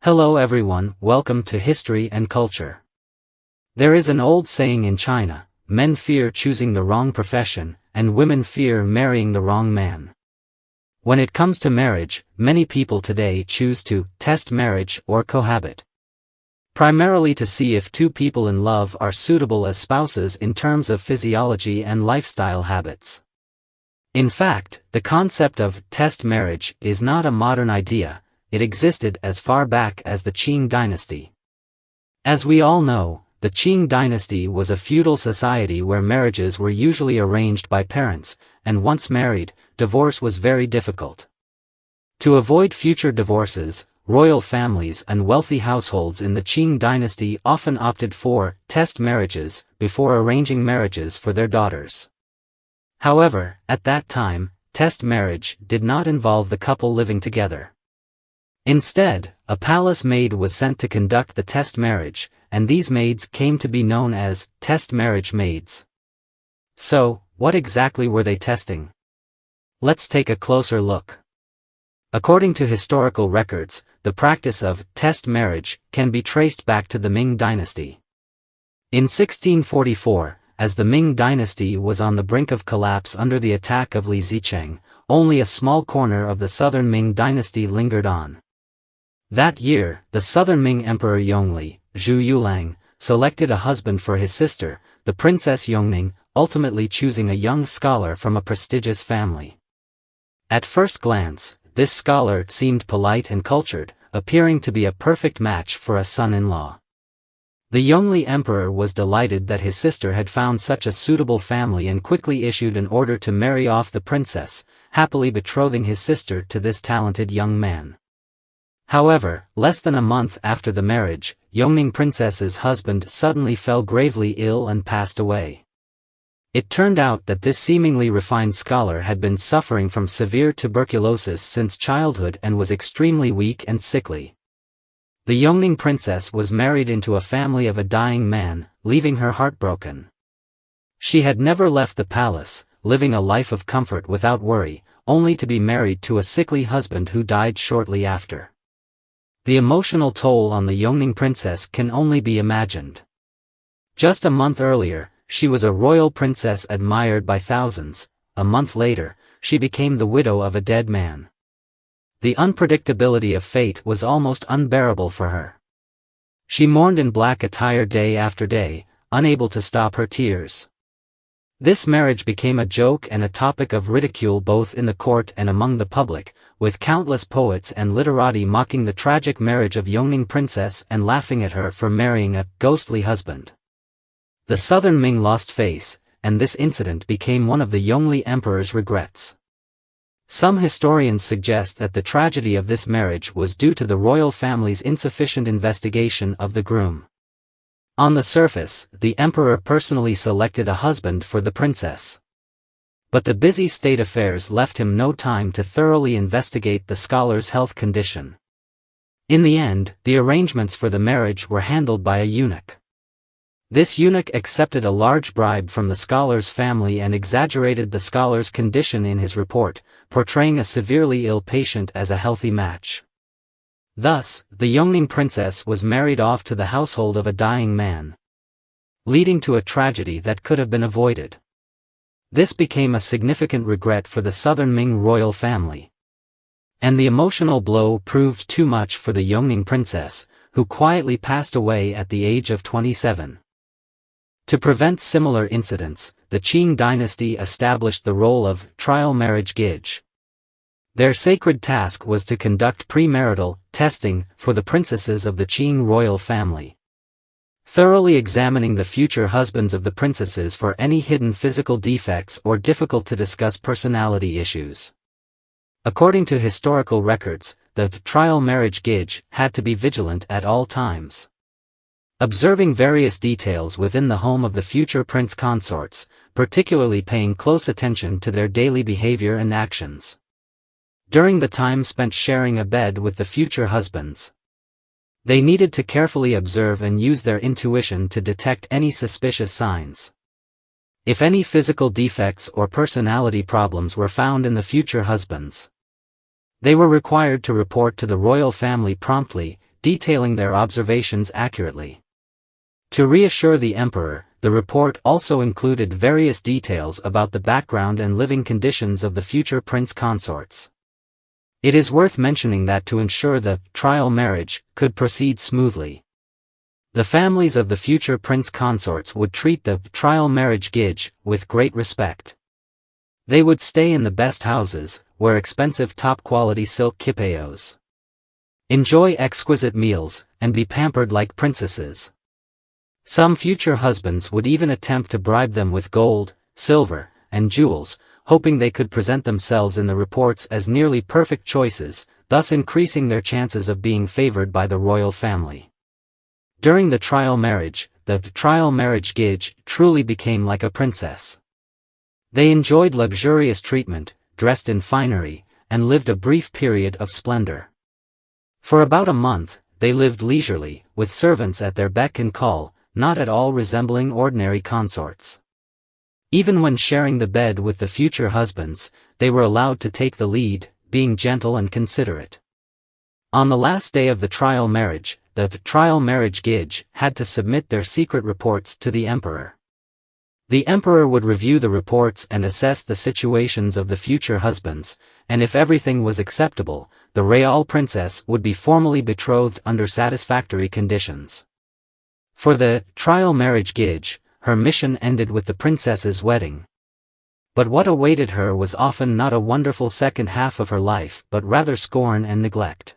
Hello everyone, welcome to History and Culture. There is an old saying in China, men fear choosing the wrong profession, and women fear marrying the wrong man. When it comes to marriage, many people today choose to test marriage or cohabit. Primarily to see if two people in love are suitable as spouses in terms of physiology and lifestyle habits. In fact, the concept of test marriage is not a modern idea. It existed as far back as the Qing Dynasty. As we all know, the Qing Dynasty was a feudal society where marriages were usually arranged by parents, and once married, divorce was very difficult. To avoid future divorces, royal families and wealthy households in the Qing Dynasty often opted for test marriages before arranging marriages for their daughters. However, at that time, test marriage did not involve the couple living together. Instead, a palace maid was sent to conduct the test marriage, and these maids came to be known as test marriage maids. So, what exactly were they testing? Let's take a closer look. According to historical records, the practice of test marriage can be traced back to the Ming Dynasty. In 1644, as the Ming Dynasty was on the brink of collapse under the attack of Li Zicheng, only a small corner of the southern Ming Dynasty lingered on. That year, the southern Ming Emperor Yongli, Zhu Yulang, selected a husband for his sister, the Princess Yongning, ultimately choosing a young scholar from a prestigious family. At first glance, this scholar seemed polite and cultured, appearing to be a perfect match for a son-in-law. The Yongli emperor was delighted that his sister had found such a suitable family and quickly issued an order to marry off the princess, happily betrothing his sister to this talented young man. However, less than a month after the marriage, Yongning princess's husband suddenly fell gravely ill and passed away. It turned out that this seemingly refined scholar had been suffering from severe tuberculosis since childhood and was extremely weak and sickly. The Yongning princess was married into a family of a dying man, leaving her heartbroken. She had never left the palace, living a life of comfort without worry, only to be married to a sickly husband who died shortly after. The emotional toll on the Yongning princess can only be imagined. Just a month earlier, she was a royal princess admired by thousands. A month later, she became the widow of a dead man. The unpredictability of fate was almost unbearable for her. She mourned in black attire day after day, unable to stop her tears. This marriage became a joke and a topic of ridicule both in the court and among the public, with countless poets and literati mocking the tragic marriage of Yongning princess and laughing at her for marrying a ghostly husband. The southern Ming lost face, and this incident became one of the Yongli emperor's regrets. Some historians suggest that the tragedy of this marriage was due to the royal family's insufficient investigation of the groom. On the surface, the emperor personally selected a husband for the princess. But the busy state affairs left him no time to thoroughly investigate the scholar's health condition. In the end, the arrangements for the marriage were handled by a eunuch. This eunuch accepted a large bribe from the scholar's family and exaggerated the scholar's condition in his report, portraying a severely ill patient as a healthy match. Thus, the Yongning princess was married off to the household of a dying man, leading to a tragedy that could have been avoided. This became a significant regret for the southern Ming royal family. And the emotional blow proved too much for the Yongning princess, who quietly passed away at the age of 27. To prevent similar incidents, the Qing Dynasty established the role of trial marriage Gege. Their sacred task was to conduct premarital testing for the princesses of the Qing royal family, thoroughly examining the future husbands of the princesses for any hidden physical defects or difficult-to-discuss personality issues. According to historical records, the trial marriage Gege had to be vigilant at all times, observing various details within the home of the future prince consorts, particularly paying close attention to their daily behavior and actions. During the time spent sharing a bed with the future husbands, they needed to carefully observe and use their intuition to detect any suspicious signs. If any physical defects or personality problems were found in the future husbands, they were required to report to the royal family promptly, detailing their observations accurately. To reassure the emperor, the report also included various details about the background and living conditions of the future prince consorts. It is worth mentioning that to ensure the trial marriage could proceed smoothly, the families of the future prince consorts would treat the trial marriage Gege with great respect. They would stay in the best houses, wear expensive top-quality silk kipayos, enjoy exquisite meals, and be pampered like princesses. Some future husbands would even attempt to bribe them with gold, silver, and jewels, hoping they could present themselves in the reports as nearly perfect choices, thus increasing their chances of being favored by the royal family. During the trial marriage, the trial marriage Gege truly became like a princess. They enjoyed luxurious treatment, dressed in finery, and lived a brief period of splendor. For about a month, they lived leisurely, with servants at their beck and call, not at all resembling ordinary consorts. Even when sharing the bed with the future husbands, they were allowed to take the lead, being gentle and considerate. On the last day of the trial marriage, the trial marriage Gege had to submit their secret reports to the emperor. The emperor would review the reports and assess the situations of the future husbands, and if everything was acceptable, the royal princess would be formally betrothed under satisfactory conditions. For the trial marriage Gege, her mission ended with the princess's wedding. But what awaited her was often not a wonderful second half of her life but rather scorn and neglect.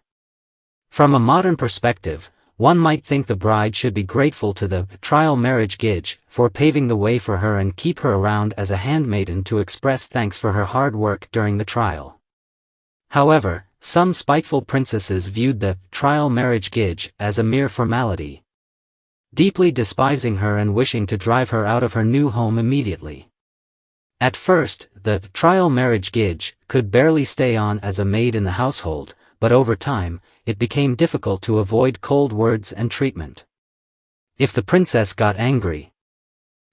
From a modern perspective, one might think the bride should be grateful to the trial marriage Gege for paving the way for her and keep her around as a handmaiden to express thanks for her hard work during the trial. However, some spiteful princesses viewed the trial marriage Gege as a mere formality, deeply despising her and wishing to drive her out of her new home immediately. At first, the trial marriage Gege could barely stay on as a maid in the household, but over time, it became difficult to avoid cold words and treatment. If the princess got angry,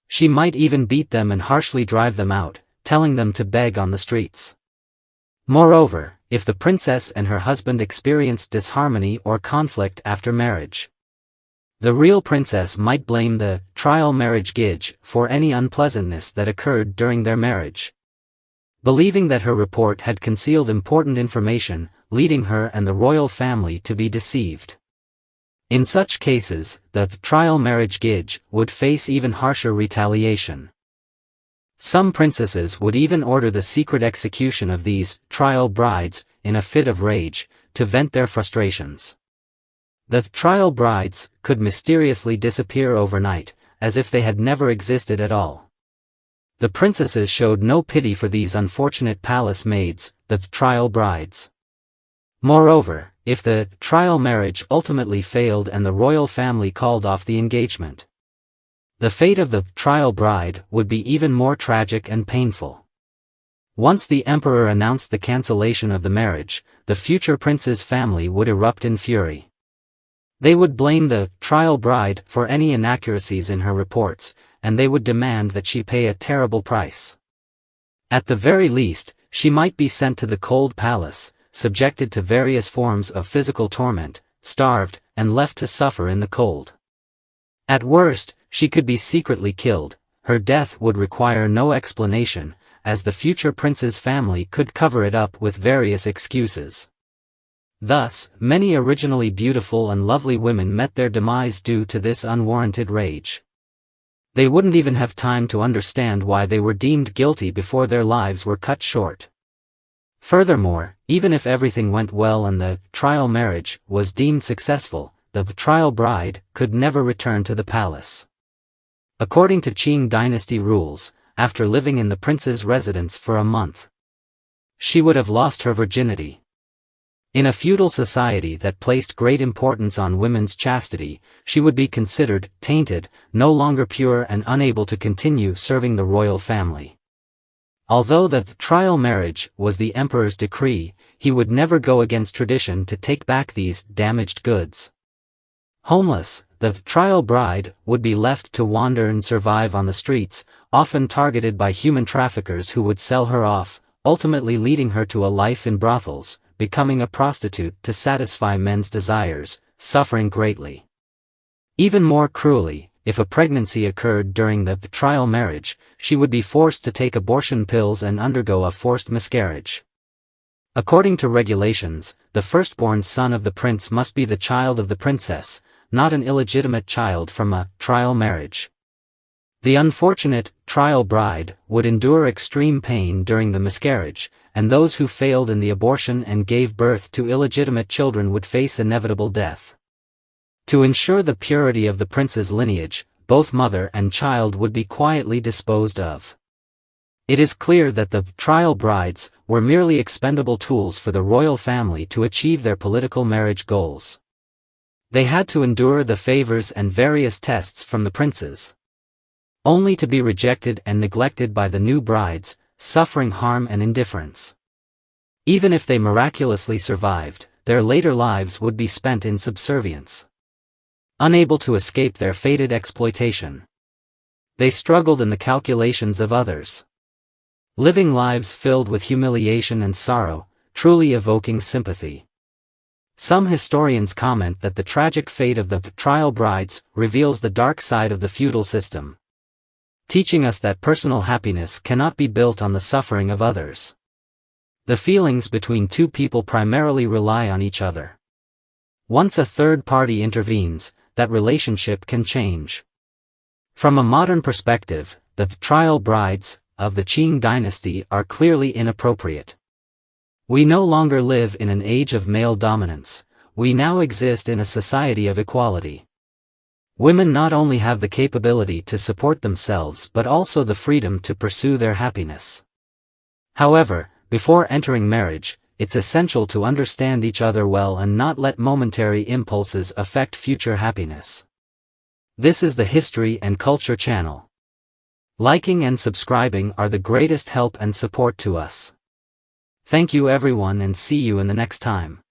she might even beat them and harshly drive them out, telling them to beg on the streets. Moreover, if the princess and her husband experienced disharmony or conflict after marriage, the real princess might blame the trial marriage Gege for any unpleasantness that occurred during their marriage, believing that her report had concealed important information, leading her and the royal family to be deceived. In such cases, the trial marriage Gege would face even harsher retaliation. Some princesses would even order the secret execution of these trial brides, in a fit of rage, to vent their frustrations. The trial brides could mysteriously disappear overnight, as if they had never existed at all. The princesses showed no pity for these unfortunate palace maids, the trial brides. Moreover, if the trial marriage ultimately failed and the royal family called off the engagement, the fate of the trial bride would be even more tragic and painful. Once the emperor announced the cancellation of the marriage, the future prince's family would erupt in fury. They would blame the trial bride for any inaccuracies in her reports, and they would demand that she pay a terrible price. At the very least, she might be sent to the cold palace, subjected to various forms of physical torment, starved, and left to suffer in the cold. At worst, she could be secretly killed. Her death would require no explanation, as the future prince's family could cover it up with various excuses. Thus, many originally beautiful and lovely women met their demise due to this unwarranted rage. They wouldn't even have time to understand why they were deemed guilty before their lives were cut short. Furthermore, even if everything went well and the trial marriage was deemed successful, the trial bride could never return to the palace. According to Qing Dynasty rules, after living in the prince's residence for a month, she would have lost her virginity. In a feudal society that placed great importance on women's chastity, she would be considered tainted, no longer pure and unable to continue serving the royal family. Although the trial marriage was the emperor's decree, he would never go against tradition to take back these damaged goods. Homeless, the trial bride would be left to wander and survive on the streets, often targeted by human traffickers who would sell her off, ultimately leading her to a life in brothels, becoming a prostitute to satisfy men's desires, suffering greatly. Even more cruelly, if a pregnancy occurred during the trial marriage, she would be forced to take abortion pills and undergo a forced miscarriage. According to regulations, the firstborn son of the prince must be the child of the princess, not an illegitimate child from a trial marriage. The unfortunate trial bride would endure extreme pain during the miscarriage, and those who failed in the abortion and gave birth to illegitimate children would face inevitable death. To ensure the purity of the prince's lineage, both mother and child would be quietly disposed of. It is clear that the trial brides were merely expendable tools for the royal family to achieve their political marriage goals. They had to endure the favors and various tests from the princes, only to be rejected and neglected by the new brides, suffering harm and indifference. Even if they miraculously survived, their later lives would be spent in subservience, unable to escape their fated exploitation. They struggled in the calculations of others, living lives filled with humiliation and sorrow, truly evoking sympathy. Some historians comment that the tragic fate of the trial brides reveals the dark side of the feudal system, teaching us that personal happiness cannot be built on the suffering of others. The feelings between two people primarily rely on each other. Once a third party intervenes, that relationship can change. From a modern perspective, the trial brides of the Qing Dynasty are clearly inappropriate. We no longer live in an age of male dominance, we now exist in a society of equality. Women not only have the capability to support themselves but also the freedom to pursue their happiness. However, before entering marriage, it's essential to understand each other well and not let momentary impulses affect future happiness. This is the History and Culture channel. Liking and subscribing are the greatest help and support to us. Thank you everyone and see you in the next time.